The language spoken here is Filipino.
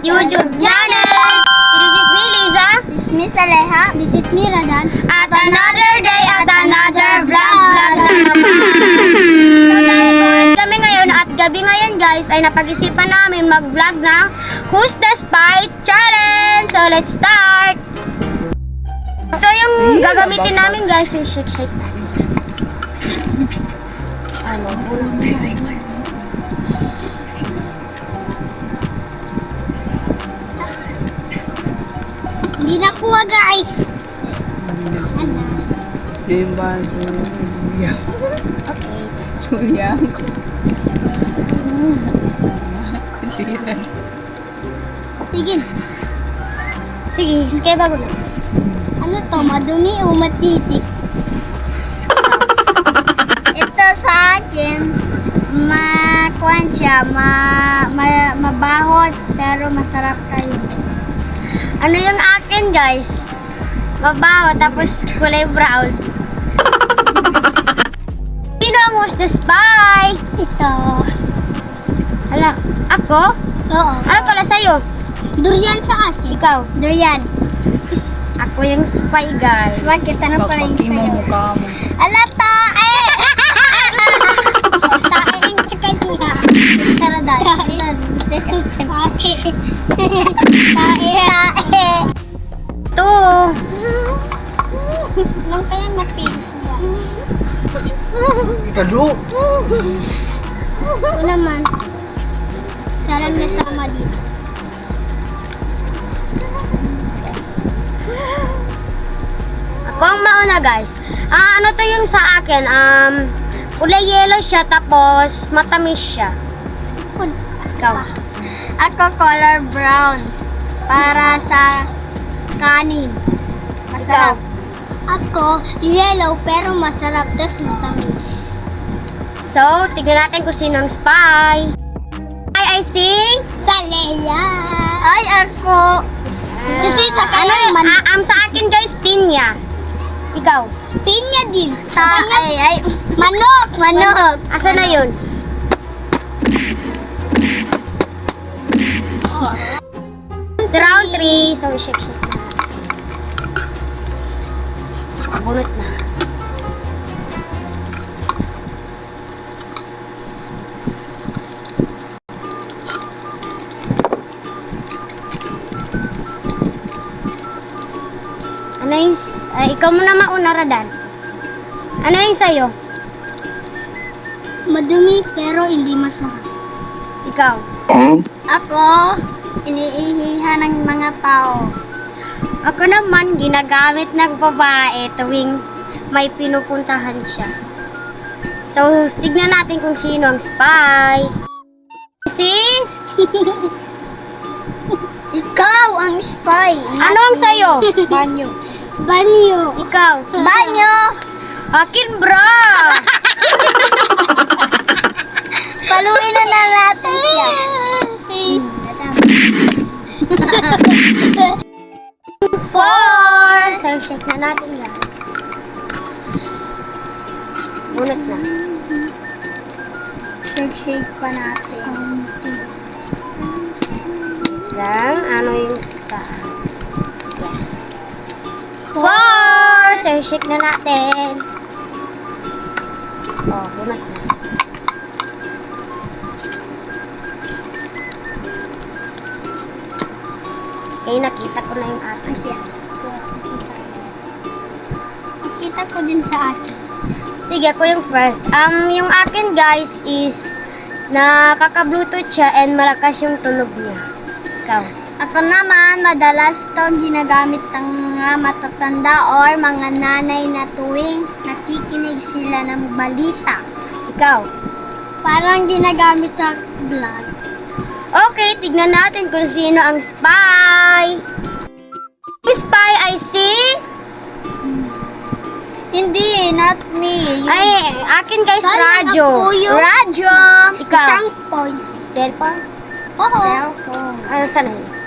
YouTube channel. This is me, Liza. This is Miss Aleha. This is me, Radan. At another day, at another vlog na naman. So, dahil tulad kami ngayon at gabi ngayon guys, ay napag-isipan namin mag-vlog ng Who's the Spy Challenge. So, let's start. Ito yung gagamitin namin guys, yung shake natin. Hindi nakuha, guys. Okay. Sige. Sige, sige bago na. Ano to? Madumi o matitik? Ito sa akin, makuan siya, mabahot, pero masarap kayo. Ano yung akin guys? Mabaho tapos kulay brown. Sino ang Who's the Spy? Ito. Hala, ako? Oo. Ano pala sa'yo? Durian sa akin. Ikaw? Durian. Ako yung spy guys. Bakit? Ano pala yung sa'yo? mukha mo. Ala, tae! Tae ang sa kanya. Saradan. Tae. Ito. Nang kaya mapils niya. Ikalo! Ito naman. Salam na sama dito. Ako ang mauna guys. Ano to yung sa akin? Kulay yellow siya tapos matamis siya. Ikaw. Ako color brown. Para sa kanin. Masarap. Ako yellow pero masarap. Tapos matamis. So, tignan natin kung sino ang spy. I sing. Sa Leia. Ay, ako. Kasi sa Ano kanin sa akin guys, pinya. Ikaw. pinya din. Ay, manok. Asa na yun? Round 3. So, shake na. Bunot na. Ano yung... ikaw muna mauna, Radan. Ano yung sa'yo? Madumi pero hindi masarap. Ikaw. Ako, iniihihan ng mga tao. Ako naman, ginagamit ng babae tuwing may pinupuntahan siya. So, tignan natin kung sino ang spy. Si? Ikaw ang spy. Ano ang sa'yo? Banyo. Banyo. Ikaw? Banyo. Akin, bra! Paluin na natin siya. Four! So, shake na natin guys. Bunot na. Shake pa natin. Lang, ano yung sa... Yes. Four! So, shake na natin. Oh, bunot na. Okay, nakita ko na yung akin. Kita ko din sa akin. Sige, ako yung first. Yung akin guys is nakaka-bluetooth siya and malakas yung tunog niya. Ikaw. Ako naman, madalas to ginagamit ng mga matatanda or mga nanay na tuwing nakikinig sila ng balita. Ikaw. Parang ginagamit sa vlog. Okay, tignan natin kung sino ang spy. Yung spy I see. Hindi, not me. Ay, akin guys, Sana radyo. ako yung Radyo. Ikaw. Isang points. Cellphone? Oo. Cellphone. Ano, saan na yun?